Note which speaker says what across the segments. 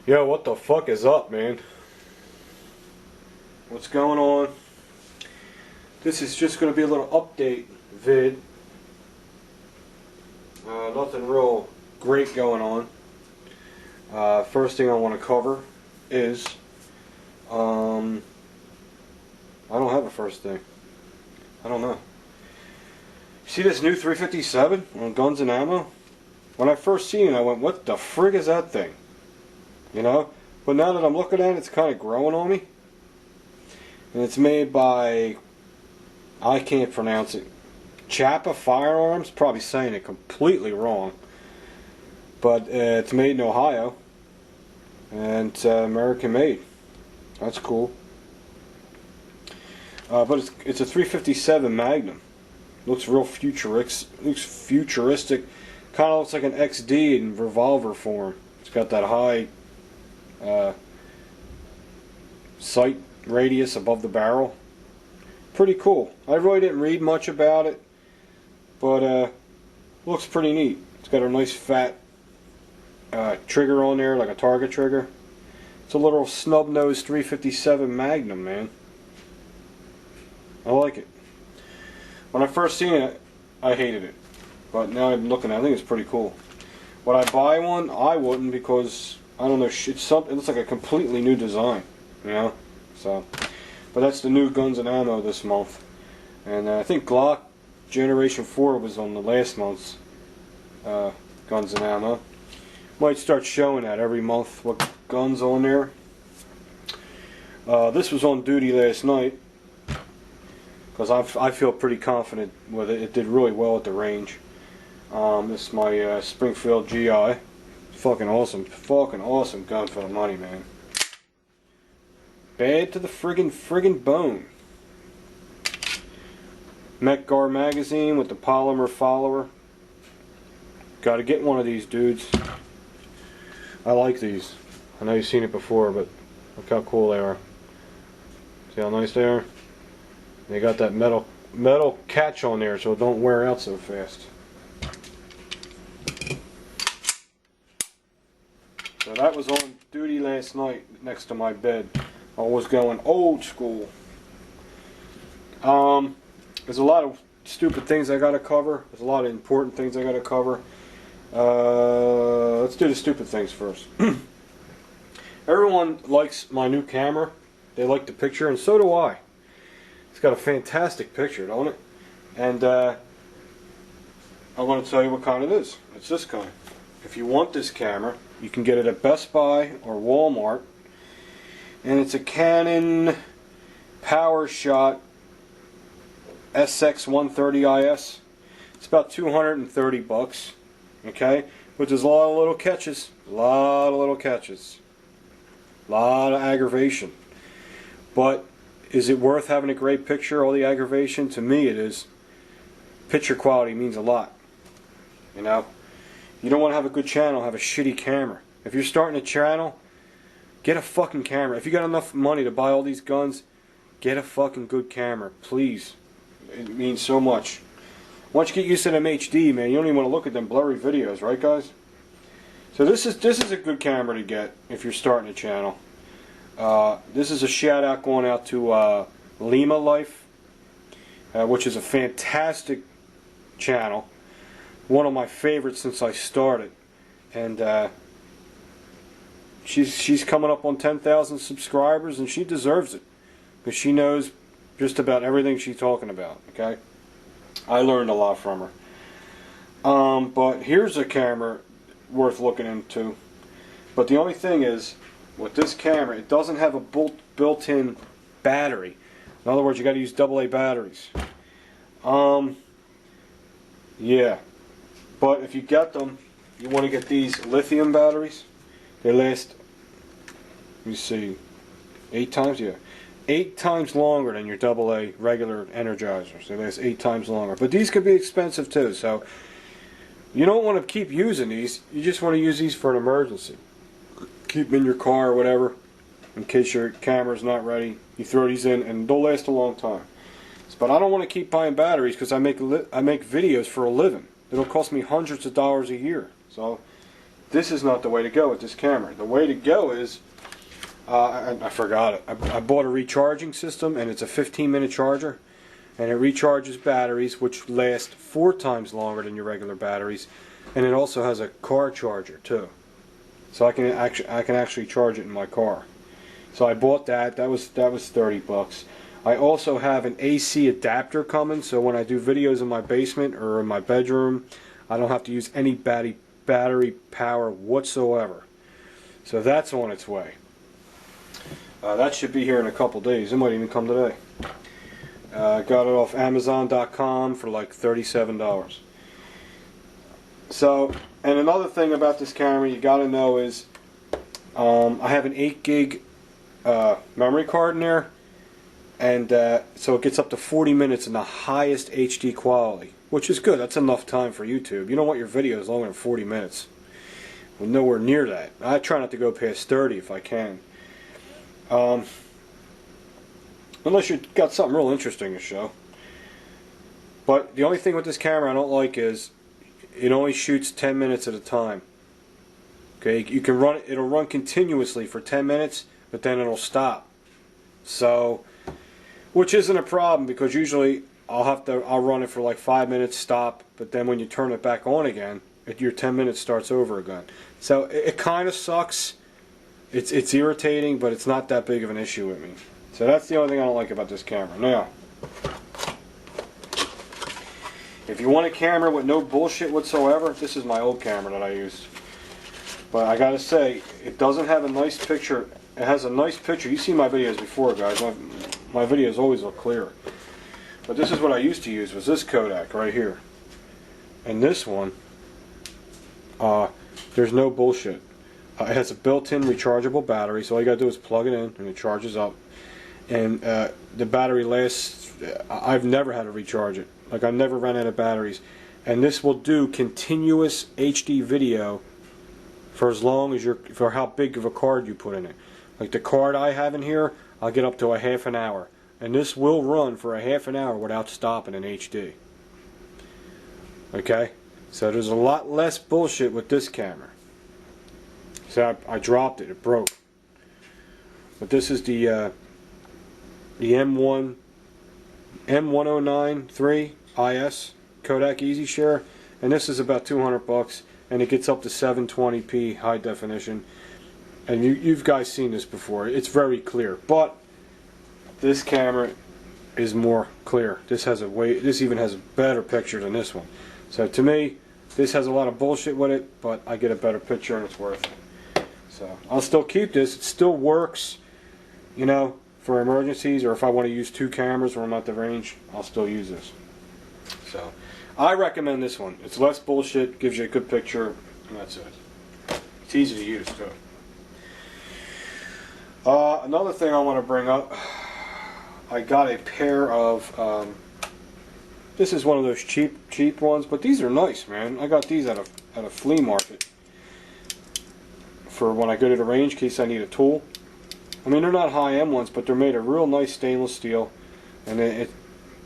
Speaker 1: Yo, what the fuck is up, man? What's going on? This is just going to be a little update vid. Nothing real great going on. First thing I want to cover is I don't have a first thing. I don't know. See this new 357 on Guns and Ammo? When I first seen it, I went, what the frig is that thing? You know? But now that I'm looking at it, it's kind of growing on me. And it's made by, I can't pronounce it, Chapa Firearms. Probably saying it completely wrong. But it's made in Ohio. And it's American made. That's cool. But it's a 357 Magnum. Looks real futuristic. Looks futuristic. Kind of looks like an XD in revolver form. It's got that high sight radius above the barrel. Pretty cool. I really didn't read much about it, but looks pretty neat. It's got a nice fat trigger on there, like a target trigger. It's a little snub-nosed 357 Magnum, man. I like it. When I first seen it, I hated it. But now I'm looking at it, I think it's pretty cool. Would I buy one? I wouldn't, because I don't know, it looks like a completely new design, you know? So, but that's the new Guns and Ammo this month. And I think Glock Generation 4 was on the last month's Guns and Ammo. Might start showing that every month, what guns on there. This was on duty last night, because I feel pretty confident with it. It did really well at the range. This is my Springfield GI. Fucking awesome gun for the money, man. Bad to the friggin' bone. Mech-Gar magazine with the polymer follower. Gotta get one of these, dudes. I like these. I know you've seen it before, but look how cool they are. See how nice they are? They got that metal catch on there so it don't wear out so fast. So that was on duty last night next to my bed. I was going old school. There's a lot of stupid things I gotta cover. There's a lot of important things I gotta cover. Let's do the stupid things first. Everyone likes my new camera. They like the picture, and so do I. It's got a fantastic picture, don't it? And I want to tell you what kind it is. It's this kind. If you want this camera, you can get it at Best Buy or Walmart. And it's a Canon PowerShot SX130IS. It's about 230 bucks. Okay? But there's a lot of little catches. A lot of little catches. A lot of aggravation. But is it worth having a great picture, all the aggravation? To me it is. Picture quality means a lot. You know? You don't want to have a good channel, have a shitty camera. If you're starting a channel, get a fucking camera. If you got enough money to buy all these guns, get a fucking good camera, please. It means so much. Once you get used to them HD, man, you don't even want to look at them blurry videos, right, guys? So this is a good camera to get if you're starting a channel. This is a shout out going out to Lima Life, which is a fantastic channel. One of my favorites since I started. And she's coming up on 10,000 subscribers, and she deserves it. Because she knows just about everything she's talking about, okay? I learned a lot from her. But here's a camera worth looking into. But the only thing is, with this camera, it doesn't have a built-in battery. In other words, you got to use AA batteries. Yeah. But if you get them, you want to get these lithium batteries. They last, let me see, 8 times? Yeah. 8 times longer than your AA regular Energizers. They last 8 times longer. But these could be expensive too, so you don't want to keep using these. You just want to use these for an emergency. Keep them in your car or whatever, in case your camera's not ready. You throw these in, and they'll last a long time. But I don't want to keep buying batteries because I make videos for a living. It'll cost me hundreds of dollars a year. So this is not the way to go with this camera. The way to go is, I forgot it. I bought a recharging system, and it's a 15-minute charger, and it recharges batteries, which last 4 times longer than your regular batteries, and it also has a car charger too. So I can actually charge it in my car. So I bought that. That was $30. I also have an AC adapter coming, so when I do videos in my basement or in my bedroom, I don't have to use any battery power whatsoever. So that's on its way. That should be here in a couple days. It might even come today. Got it off Amazon.com for like $37. So, and another thing about this camera you got to know is, I have an 8 gig memory card in there, and so it gets up to 40 minutes in the highest HD quality, which is good. That's enough time for YouTube. You don't want your videos longer than 40 minutes. Well, nowhere near that. I try not to go past 30 if I can. Unless you've got something real interesting to show. But the only thing with this camera I don't like is it only shoots 10 minutes at a time. Okay, you can run it, it'll run continuously for 10 minutes, but then it'll stop. So, which isn't a problem, because usually I'll run it for like 5 minutes, stop, but then when you turn it back on again, your 10 minutes starts over again. So it kind of sucks. It's irritating, but it's not that big of an issue with me. So that's the only thing I don't like about this camera. Now, if you want a camera with no bullshit whatsoever, this is my old camera that I used. But I gotta say, it doesn't have a nice picture. It has a nice picture. You've seen my videos before, guys. My videos always look clear. But this is what I used to use, was this Kodak right here. And this one, there's no bullshit. It has a built-in rechargeable battery, so all you gotta do is plug it in and it charges up. And the battery lasts, I've never had to recharge it. Like, I've never run out of batteries. And this will do continuous HD video for as long as for how big of a card you put in it. Like the card I have in here, I'll get up to a half an hour. And this will run for a half an hour without stopping in HD. Okay? So there's a lot less bullshit with this camera. So I dropped it. It broke. But this is the M1093 IS Kodak Easy Share, and this is about $200, and it gets up to 720p high definition. And you've guys seen this before. It's very clear, but this camera is more clear. This even has a better picture than this one. So to me, this has a lot of bullshit with it, but I get a better picture and it's worth it. So I'll still keep this. It still works, you know, for emergencies, or if I want to use 2 cameras when I'm at the range, I'll still use this. So I recommend this one. It's less bullshit, gives you a good picture, and that's it. It's easy to use too. Another thing I want to bring up, I got a pair of, this is one of those cheap ones, but these are nice, man. I got these at a flea market for when I go to the range in case I need a tool. I mean, they're not high-end ones, but they're made of real nice stainless steel, and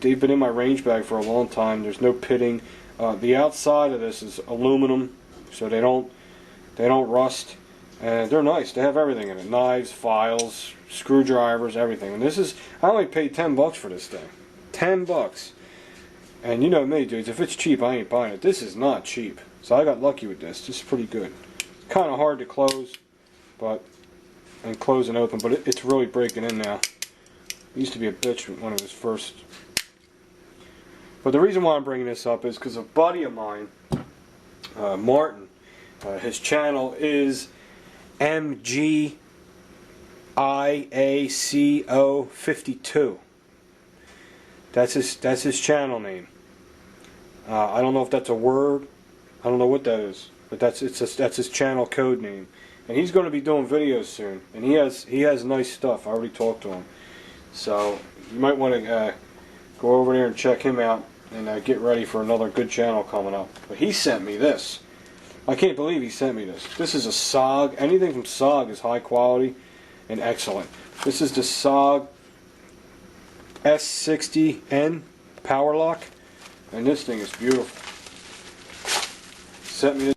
Speaker 1: they've been in my range bag for a long time. There's no pitting. The outside of this is aluminum, so they don't rust, and they're nice. They have everything in it: knives, files, screwdrivers, everything. And this is, I only paid $10 for this thing. $10. And you know me, dudes. If it's cheap, I ain't buying it. This is not cheap, so I got lucky with this. This is pretty good. Kind of hard to close, and close and open, but it's really breaking in now. It used to be a bitch when it was first. But the reason why I'm bringing this up is because a buddy of mine, Martin, his channel is MGIACO52. That's his channel name. I don't know if that's a word. I don't know what that is, but that's his channel code name. And he's going to be doing videos soon, and he has nice stuff. I already talked to him, so you might want to go over there and check him out, and get ready for another good channel coming up. But he sent me this. I can't believe he sent me this. This is a SOG. Anything from SOG is high quality and excellent. This is the SOG S60N Power Lock, and this thing is beautiful. Sent me this.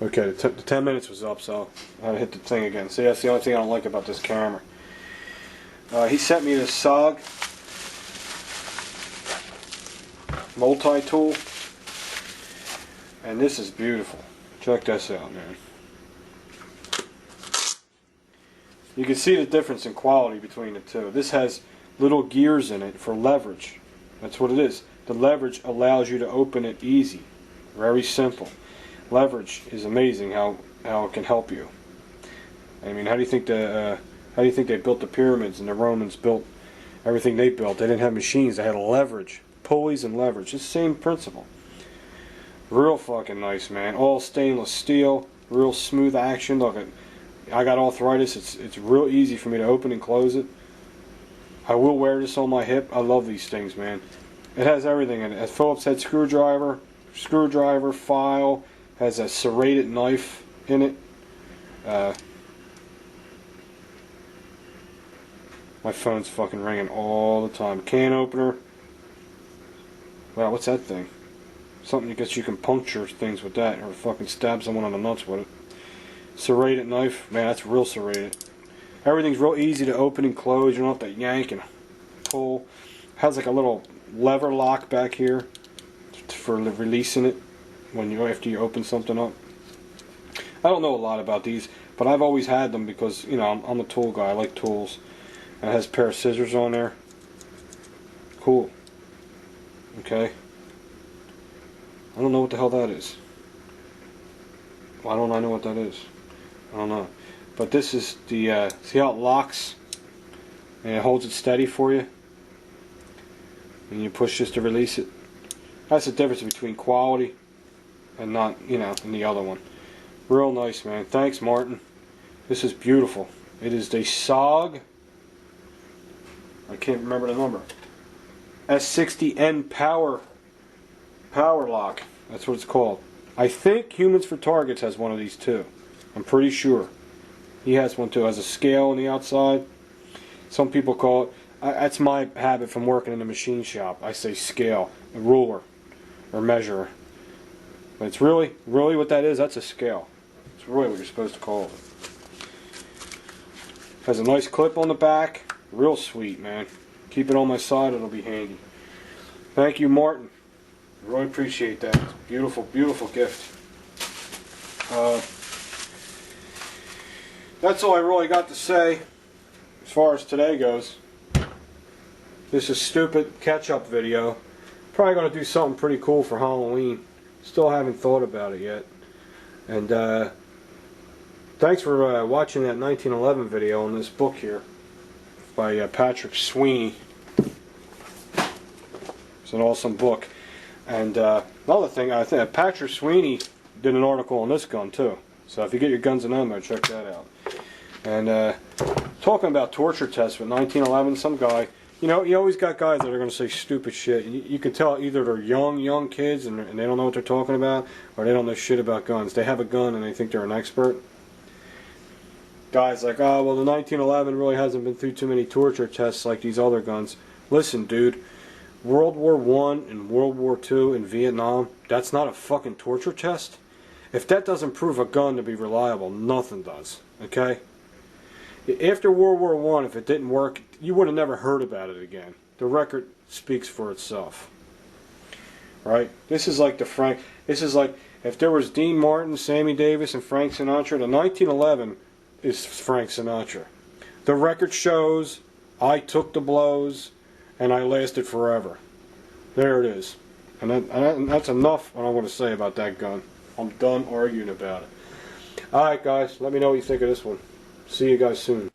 Speaker 1: Okay, the 10 minutes was up, so I had to hit the thing again. See, that's the only thing I don't like about this camera. He sent me this SOG multi-tool, and this is beautiful. Check this out, man. You can see the difference in quality between the two. This has little gears in it for leverage. That's what it is. The leverage allows you to open it easy. Very simple. Leverage is amazing how it can help you. I mean, how do you think they built the pyramids and the Romans built everything they built? They didn't have machines. They had leverage, pulleys and leverage. It's the same principle. Real fucking nice, man. All stainless steel, real smooth action. Look, I got arthritis. It's real easy for me to open and close it. I will wear this on my hip. I love these things, man. It has everything in it. A Phillips head screwdriver, file. Has a serrated knife in it. My phone's fucking ringing all the time. Can opener. Wow, what's that thing? Something I guess you can puncture things with that, or fucking stab someone on the nuts with it. Serrated knife. Man, that's real serrated. Everything's real easy to open and close. You don't have to yank and pull. Has like a little lever lock back here for releasing it after you open something up. I don't know a lot about these, but I've always had them because, you know, I'm a tool guy. I like tools. And it has a pair of scissors on there. Cool. Okay. I don't know what the hell that is. Why don't I know what that is? I don't know. But this is the, see how it locks? And it holds it steady for you? And you push this to release it. That's the difference between quality and not, you know, in the other one. Real nice, man. Thanks, Martin. This is beautiful. It is the SOG. I can't remember the number. S60N Power Lock. That's what it's called. I think Humans for Targets has one of these too. I'm pretty sure. He has one too. It has a scale on the outside. Some people call it. That's my habit from working in a machine shop. I say scale, a ruler, or measure. But it's really what that is. That's a scale. It's really what you're supposed to call it. Has a nice clip on the back. Real sweet, man. Keep it on my side. It'll be handy. Thank you, Martin. Really appreciate that. It's a beautiful, beautiful gift. That's all I really got to say as far as today goes. This is stupid catch-up video. Probably going to do something pretty cool for Halloween. Still haven't thought about it yet. And thanks for watching that 1911 video on this book here by Patrick Sweeney. It's an awesome book. And another thing, I think Patrick Sweeney did an article on this gun too. So if you get your guns and ammo, check that out. And talking about torture tests with 1911, some guy, you know, you always got guys that are going to say stupid shit. You can tell either they're young kids and they don't know what they're talking about, or they don't know shit about guns. They have a gun and they think they're an expert. Guys like, oh, well, the 1911 really hasn't been through too many torture tests like these other guns. Listen, dude, World War I and World War II in Vietnam, that's not a fucking torture test. If that doesn't prove a gun to be reliable, nothing does. Okay? After World War I, if it didn't work, you would have never heard about it again. The record speaks for itself. Right? This is like if there was Dean Martin, Sammy Davis, and Frank Sinatra, the 1911 is Frank Sinatra. The record shows I took the blows and I lasted forever. There it is. And that's enough what I'm going to say about that gun. I'm done arguing about it. Alright guys, let me know what you think of this one. See you guys soon.